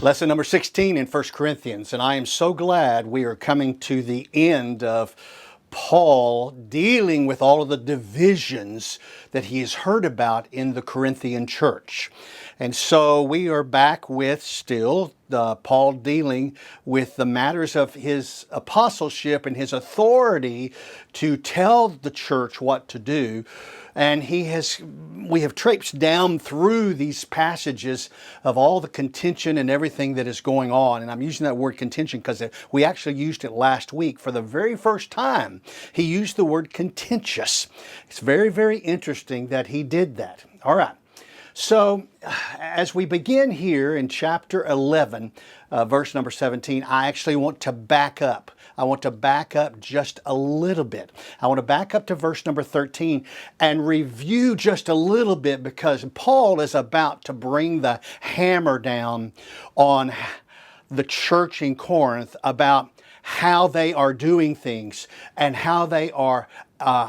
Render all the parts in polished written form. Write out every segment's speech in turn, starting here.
Lesson number 16 in 1 Corinthians, and I am so glad we are coming to the end of Paul dealing with all of the divisions that he has heard about in the Corinthian church. And so we are back with still Paul dealing with the matters of his apostleship and his authority to tell the church what to do. And we have traipsed down through these passages of all the contention and everything that is going on. And I'm using that word contention because we actually used it last week for the very first time. He used the word contentious. It's very, very interesting that he did that. All right. So as we begin here in chapter 11, verse number 17, I actually want to back up. I want to back up just a little bit. I want to back up to verse number 13 and review just a little bit, because Paul is about to bring the hammer down on the church in Corinth about how they are doing things and how they are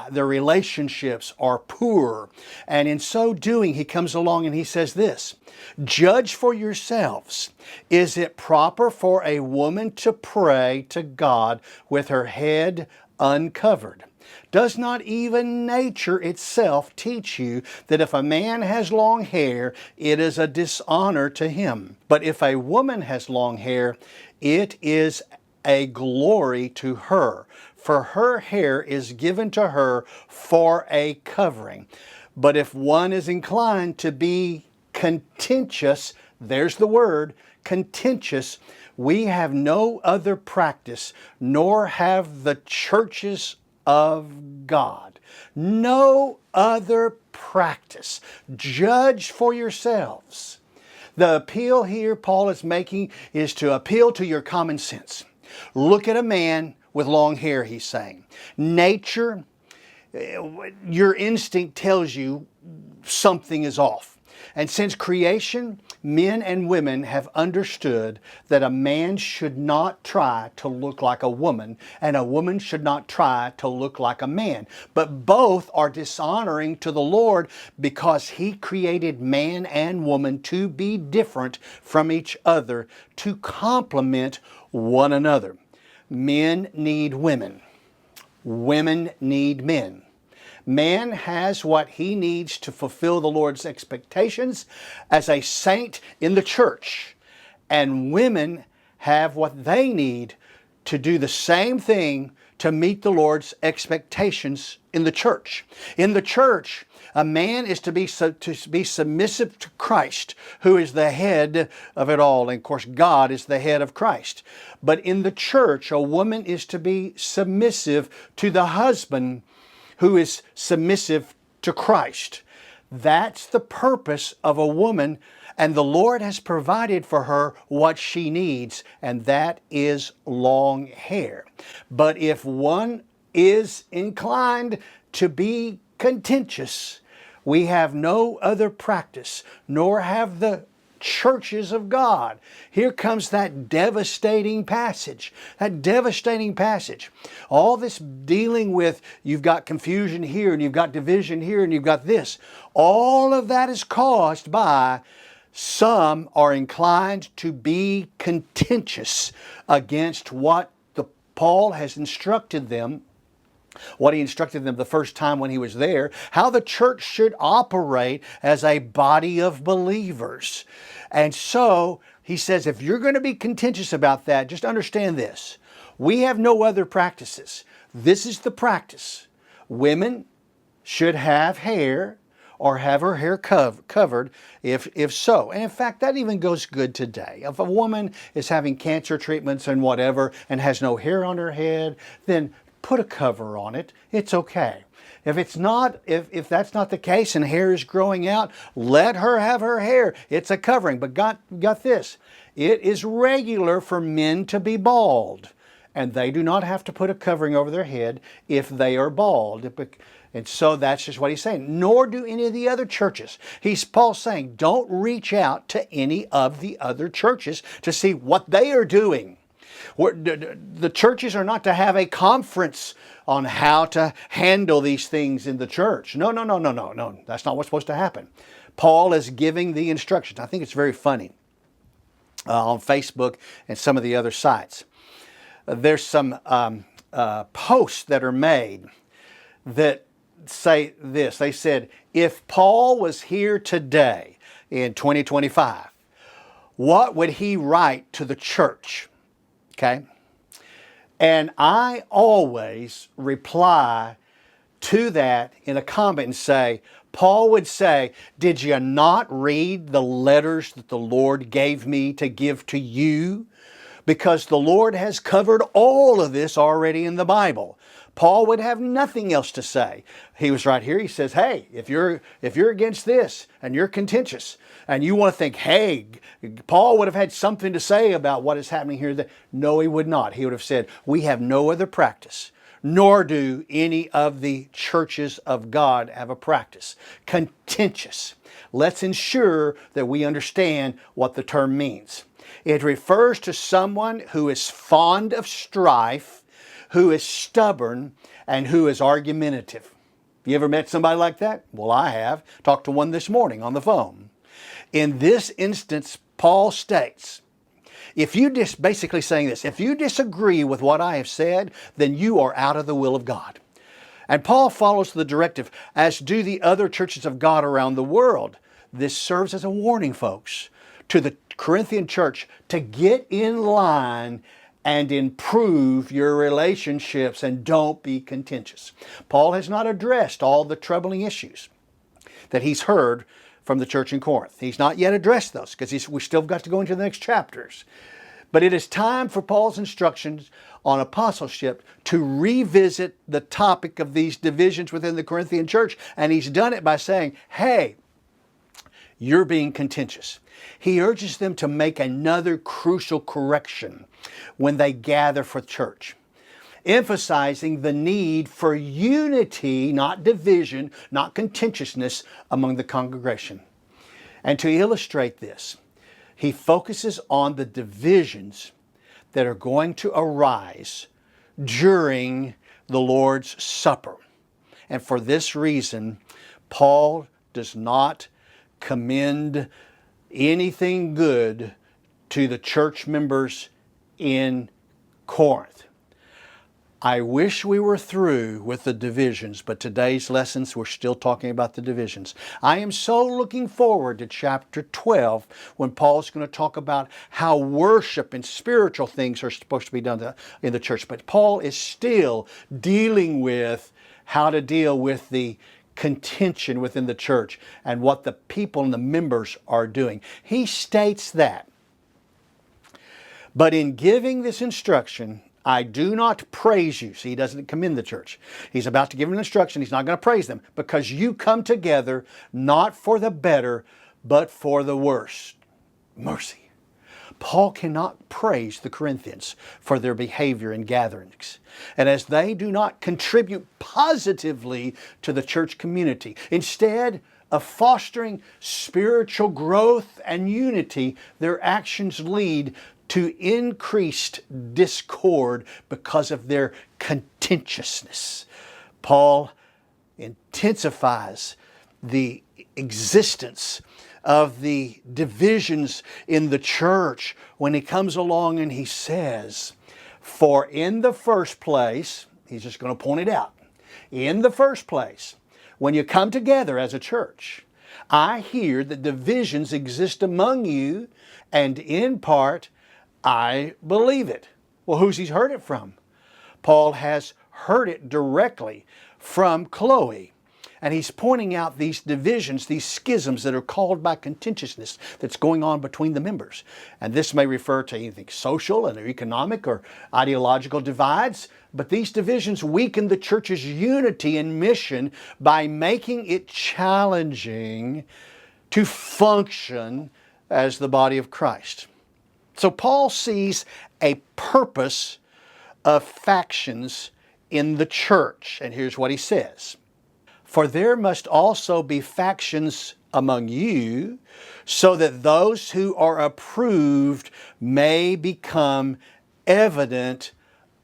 their relationships are poor. And in so doing, he comes along and he says this: judge for yourselves. Is it proper for a woman to pray to God with her head uncovered? Does not even nature itself teach you that if a man has long hair, it is a dishonor to him? But if a woman has long hair, it is a glory to her, for her hair is given to her for a covering. But if one is inclined to be contentious, there's the word, contentious, we have no other practice, nor have the churches of God. No other practice. Judge for yourselves. The appeal here Paul is making is to appeal to your common sense. Look at a man with long hair, he's saying. Nature, your instinct tells you something is off. And since creation, men and women have understood that a man should not try to look like a woman, and a woman should not try to look like a man. But both are dishonoring to the Lord, because He created man and woman to be different from each other, to complement one another. Men need women. Women need men. Man has what he needs to fulfill the Lord's expectations as a saint in the church. And women have what they need to do the same thing to meet the Lord's expectations in the church. In the church, a man is to be submissive to Christ, who is the head of it all. And of course, God is the head of Christ. But in the church, a woman is to be submissive to the husband, who is submissive to Christ. That's the purpose of a woman, and the Lord has provided for her what she needs, and that is long hair. But if one is inclined to be contentious, we have no other practice, nor have the churches of God. Here comes that devastating passage. That devastating passage. All this dealing with, you've got confusion here, and you've got division here, and you've got this. All of that is caused by some are inclined to be contentious against what Paul has instructed them, what he instructed them the first time when he was there, how the church should operate as a body of believers. And so he says, if you're going to be contentious about that, just understand this. We have no other practices. This is the practice. Women should have hair, or have her hair covered if so. And in fact, that even goes good today. If a woman is having cancer treatments and whatever and has no hair on her head, then put a cover on it. It's okay. If it's not, if that's not the case and hair is growing out, let her have her hair. It's a covering. But got this. It is regular for men to be bald, and they do not have to put a covering over their head if they are bald. And so that's just what he's saying. Nor do any of the other churches. Paul's saying, don't reach out to any of the other churches to see what they are doing. The churches are not to have a conference on how to handle these things in the church. No. That's not what's supposed to happen. Paul is giving the instructions. I think it's very funny. on Facebook and some of the other sites. There's some posts that are made that say this. They said, if Paul was here today in 2025, what would he write to the church? Okay? And I always reply to that in a comment and say, Paul would say, did you not read the letters that the Lord gave me to give to you? Because the Lord has covered all of this already in the Bible. Paul would have nothing else to say. He was right here. He says, hey, if you're against this and you're contentious and you want to think, hey, Paul would have had something to say about what is happening here. No, he would not. He would have said, we have no other practice, nor do any of the churches of God have a practice. Contentious. Let's ensure that we understand what the term means. It refers to someone who is fond of strife, who is stubborn, and who is argumentative. You ever met somebody like that? Well, I have. Talked to one this morning on the phone. In this instance, Paul states, basically saying this, if you disagree with what I have said, then you are out of the will of God. And Paul follows the directive, as do the other churches of God around the world. This serves as a warning, folks, to the Corinthian church to get in line and improve your relationships and don't be contentious. Paul has not addressed all the troubling issues that he's heard from the church in Corinth. He's not yet addressed those because we still got to go into the next chapters. But it is time for Paul's instructions on apostleship to revisit the topic of these divisions within the Corinthian church. And he's done it by saying, hey, you're being contentious. He urges them to make another crucial correction when they gather for church, emphasizing the need for unity, not division, not contentiousness among the congregation. And to illustrate this, he focuses on the divisions that are going to arise during the Lord's Supper. And for this reason, Paul does not commend anything good to the church members in Corinth. I wish we were through with the divisions, but today's lessons, we're still talking about the divisions. I am so looking forward to chapter 12 when Paul's going to talk about how worship and spiritual things are supposed to be done in the church. But Paul is still dealing with how to deal with the contention within the church and what the people and the members are doing. He states that, but in giving this instruction, I do not praise you. See, he doesn't commend the church. He's about to give an instruction. He's not going to praise them because you come together not for the better, but for the worse. Mercy. Paul cannot praise the Corinthians for their behavior in gatherings. And as they do not contribute positively to the church community, instead of fostering spiritual growth and unity, their actions lead to increased discord because of their contentiousness. Paul intensifies the existence of the divisions in the church when he comes along and he says, for in the first place, he's just going to point it out, in the first place, when you come together as a church, I hear that divisions exist among you, and in part, I believe it. Well, who's he heard it from? Paul has heard it directly from Chloe. And he's pointing out these divisions, these schisms that are called by contentiousness that's going on between the members. And this may refer to anything social and economic or ideological divides, but these divisions weaken the church's unity and mission by making it challenging to function as the body of Christ. So Paul sees a purpose of factions in the church. And here's what he says. For there must also be factions among you, so that those who are approved may become evident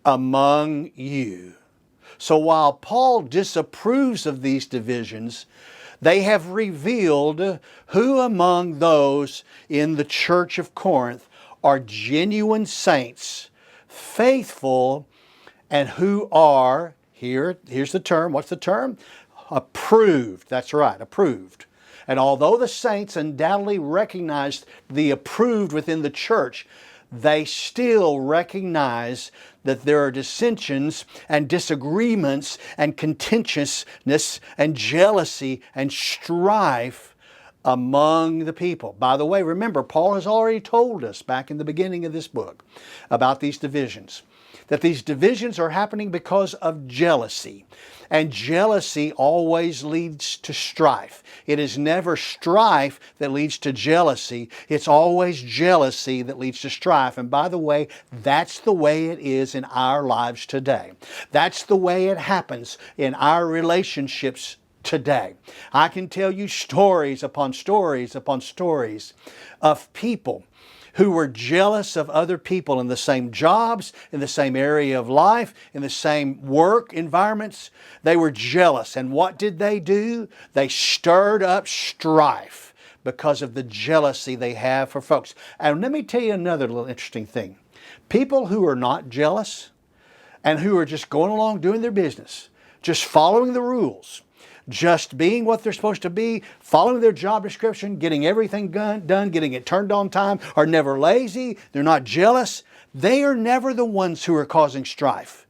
among you. So while Paul disapproves of these divisions, they have revealed who among those in the church of Corinth are genuine saints, faithful, and who are, here's the term, what's the term? Approved. That's right, approved. And although the saints undoubtedly recognized the approved within the church, they still recognize that there are dissensions and disagreements and contentiousness and jealousy and strife among the people. By the way, remember, Paul has already told us back in the beginning of this book about these divisions, that these divisions are happening because of jealousy. And jealousy always leads to strife. It is never strife that leads to jealousy. It's always jealousy that leads to strife. And by the way, that's the way it is in our lives today. That's the way it happens in our relationships today. I can tell you stories upon stories upon stories of people who were jealous of other people in the same jobs, in the same area of life, in the same work environments. They were jealous. And what did they do? They stirred up strife because of the jealousy they have for folks. And let me tell you another little interesting thing. People who are not jealous and who are just going along doing their business, just following the rules, just being what they're supposed to be, following their job description, getting everything done, getting it turned on time, are never lazy, they're not jealous. They are never the ones who are causing strife.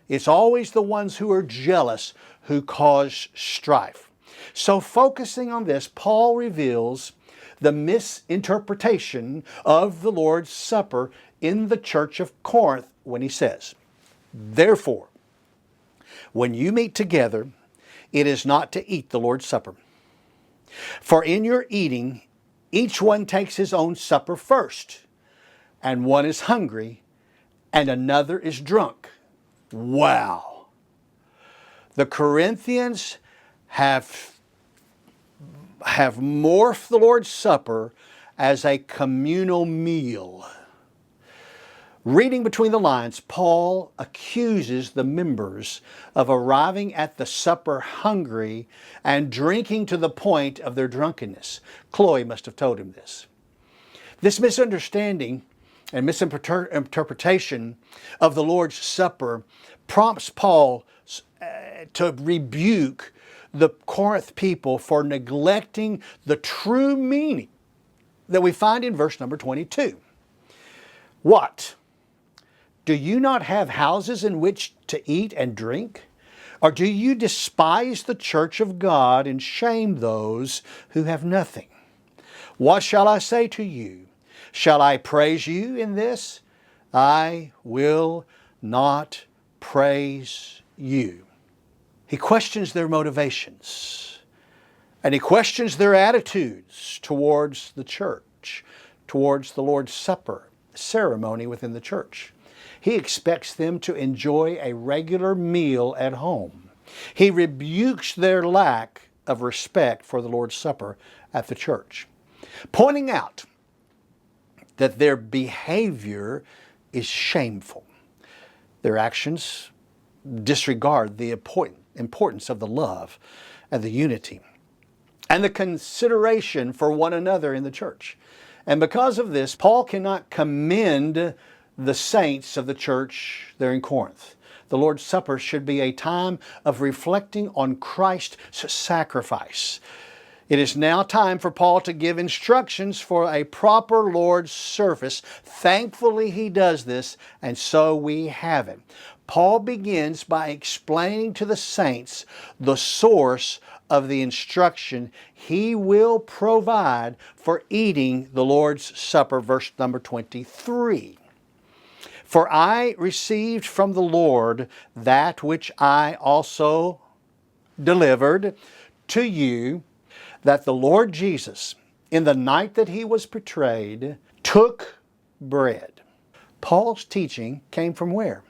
It's always the ones who are jealous who cause strife. So focusing on this, Paul reveals the misinterpretation of the Lord's Supper in the church of Corinth when he says, "Therefore, when you meet together, it is not to eat the Lord's Supper. For in your eating, each one takes his own supper first, and one is hungry, and another is drunk." Wow! The Corinthians have morphed the Lord's Supper as a communal meal. Reading between the lines, Paul accuses the members of arriving at the supper hungry and drinking to the point of their drunkenness. Chloe must have told him this. This misunderstanding and misinterpretation of the Lord's Supper prompts Paul to rebuke the Corinth people for neglecting the true meaning that we find in verse number 22. What? Do you not have houses in which to eat and drink? Or do you despise the church of God and shame those who have nothing? What shall I say to you? Shall I praise you in this? I will not praise you. He questions their motivations, and he questions their attitudes towards the church, towards the Lord's Supper ceremony within the church. He expects them to enjoy a regular meal at home. He rebukes their lack of respect for the Lord's Supper at the church, pointing out that their behavior is shameful. Their actions disregard the importance of the love and the unity and the consideration for one another in the church. And because of this, Paul cannot commend the saints of the church there in Corinth. The Lord's Supper should be a time of reflecting on Christ's sacrifice. It is now time for Paul to give instructions for a proper Lord's service. Thankfully, he does this, and so we have it. Paul begins by explaining to the saints the source of the instruction he will provide for eating the Lord's Supper, verse number 23. For I received from the Lord that which I also delivered to you, that the Lord Jesus, in the night that he was betrayed, took bread. Paul's teaching came from where?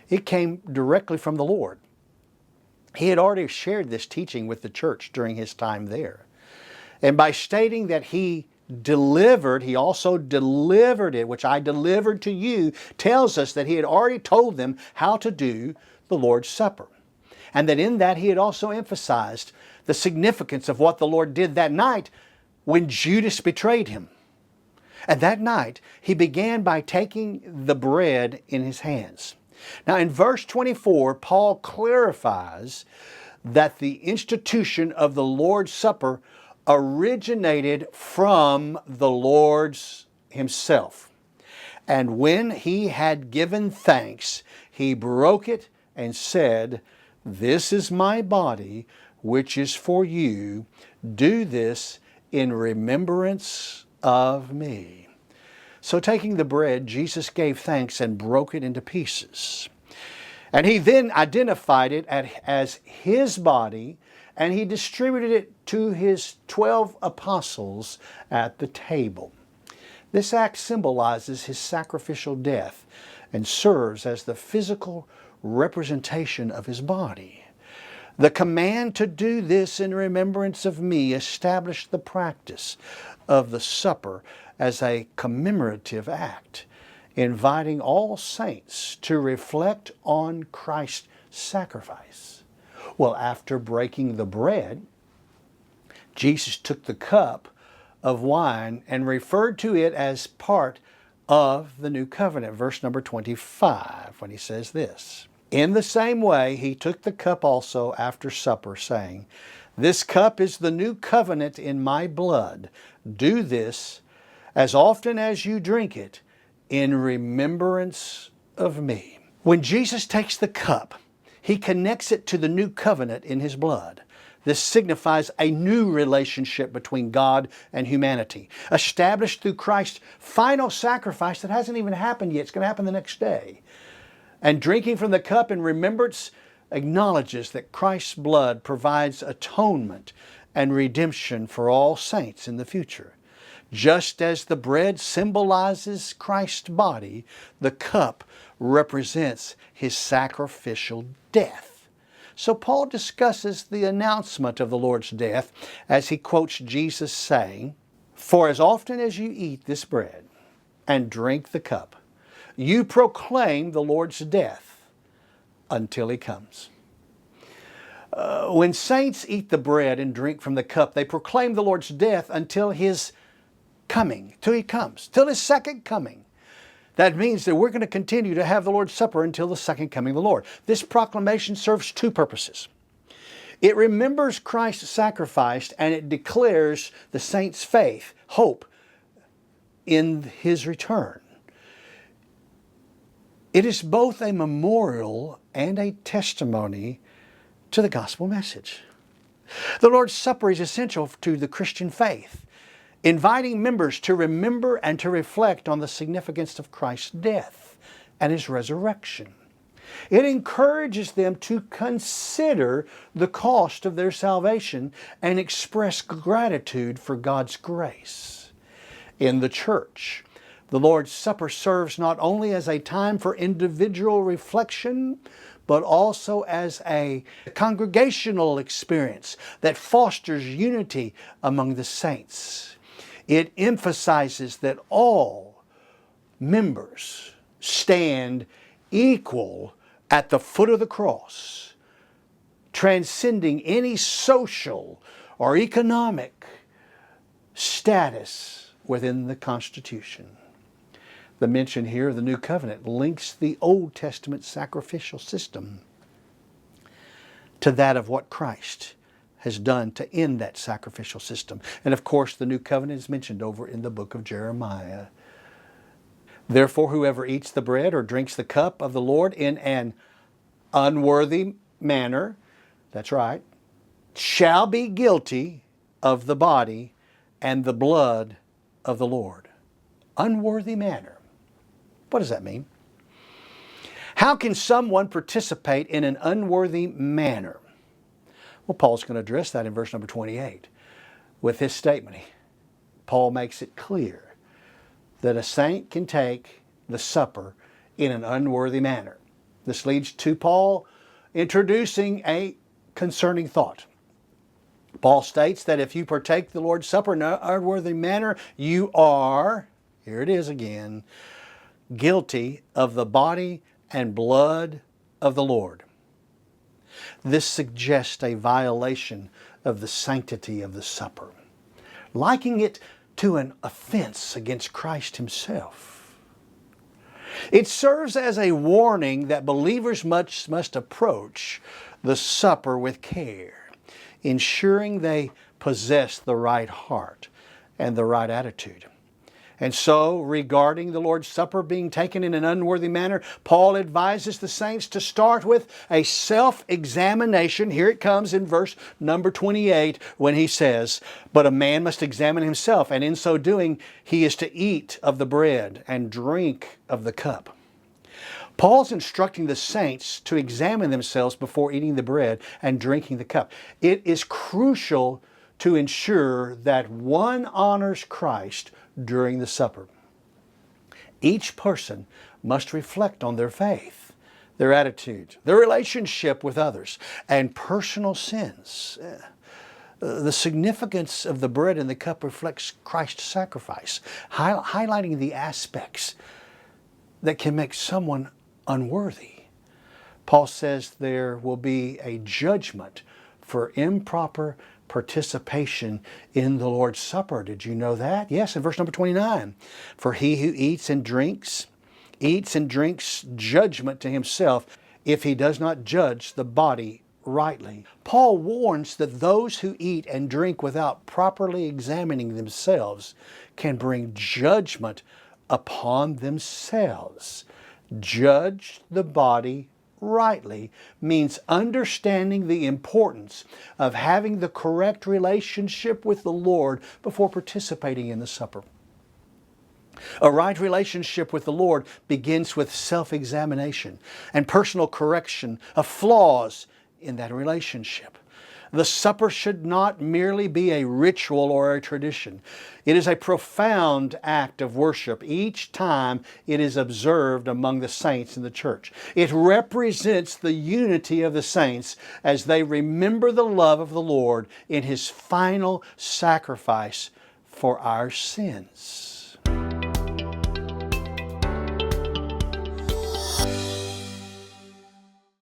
It came directly from the Lord. He had already shared this teaching with the church during his time there. And by stating that he also delivered it, which I delivered to you, tells us that he had already told them how to do the Lord's Supper. And that in that he had also emphasized the significance of what the Lord did that night when Judas betrayed him. And that night, he began by taking the bread in his hands. Now, in verse 24, Paul clarifies that the institution of the Lord's Supper originated from the Lord himself. And when he had given thanks, he broke it and said, "This is my body, which is for you. Do this in remembrance of me." So taking the bread, Jesus gave thanks and broke it into pieces. And he then identified it as his body, and he distributed it to his 12 apostles at the table. This act symbolizes his sacrificial death and serves as the physical representation of his body. The command to do this in remembrance of me established the practice of the supper as a commemorative act, inviting all saints to reflect on Christ's sacrifice. Well, after breaking the bread, Jesus took the cup of wine and referred to it as part of the new covenant. Verse number 25, when he says this, "In the same way, he took the cup also after supper, saying, 'This cup is the new covenant in my blood. Do this as often as you drink it in remembrance of me.'" When Jesus takes the cup, he connects it to the new covenant in his blood. This signifies a new relationship between God and humanity, established through Christ's final sacrifice that hasn't even happened yet. It's going to happen the next day. And drinking from the cup in remembrance acknowledges that Christ's blood provides atonement and redemption for all saints in the future. Just as the bread symbolizes Christ's body, the cup represents his sacrificial death. So Paul discusses the announcement of the Lord's death as he quotes Jesus saying, "For as often as you eat this bread and drink the cup, you proclaim the Lord's death until he comes." When saints eat the bread and drink from the cup, they proclaim the Lord's death until his coming, till he comes, till his second coming. That means that we're going to continue to have the Lord's Supper until the second coming of the Lord. This proclamation serves two purposes. It remembers Christ's sacrifice, and it declares the saints' faith, hope in his return. It is both a memorial and a testimony to the gospel message. The Lord's Supper is essential to the Christian faith, inviting members to remember and to reflect on the significance of Christ's death and his resurrection. It encourages them to consider the cost of their salvation and express gratitude for God's grace. In the church, the Lord's Supper serves not only as a time for individual reflection, but also as a congregational experience that fosters unity among the saints. It emphasizes that all members stand equal at the foot of the cross, transcending any social or economic status within the Constitution. The mention here of the New Covenant links the Old Testament sacrificial system to that of what Christ has done to end that sacrificial system. And of course, the New Covenant is mentioned over in the book of Jeremiah. "Therefore, whoever eats the bread or drinks the cup of the Lord in an unworthy manner," that's right, "shall be guilty of the body and the blood of the Lord." Unworthy manner. What does that mean? How can someone participate in an unworthy manner? Well, Paul's going to address that in verse number 28 with his statement. Paul makes it clear that a saint can take the supper in an unworthy manner. This leads to Paul introducing a concerning thought. Paul states that if you partake the Lord's Supper in an unworthy manner, you are, here it is again, guilty of the body and blood of the Lord. This suggests a violation of the sanctity of the supper, likening it to an offense against Christ Himself. It serves as a warning that believers must approach the supper with care, ensuring they possess the right heart and the right attitude. And so, regarding the Lord's Supper being taken in an unworthy manner, Paul advises the saints to start with a self-examination. Here it comes in verse number 28 when he says, "But a man must examine himself, and in so doing he is to eat of the bread and drink of the cup." Paul's instructing the saints to examine themselves before eating the bread and drinking the cup. It is crucial to ensure that one honors Christ during the supper. Each person must reflect on their faith, their attitude, their relationship with others, and personal sins. The significance of the bread and the cup reflects Christ's sacrifice, highlighting the aspects that can make someone unworthy. Paul says there will be a judgment for improper participation in the Lord's Supper. Did you know that? Yes, in verse number 29. "For he who eats and drinks judgment to himself if he does not judge the body rightly." Paul warns that those who eat and drink without properly examining themselves can bring judgment upon themselves. Judge the body rightly means understanding the importance of having the correct relationship with the Lord before participating in the supper. A right relationship with the Lord begins with self-examination and personal correction of flaws in that relationship. The supper should not merely be a ritual or a tradition. It is a profound act of worship each time it is observed among the saints in the church. It represents the unity of the saints as they remember the love of the Lord in His final sacrifice for our sins.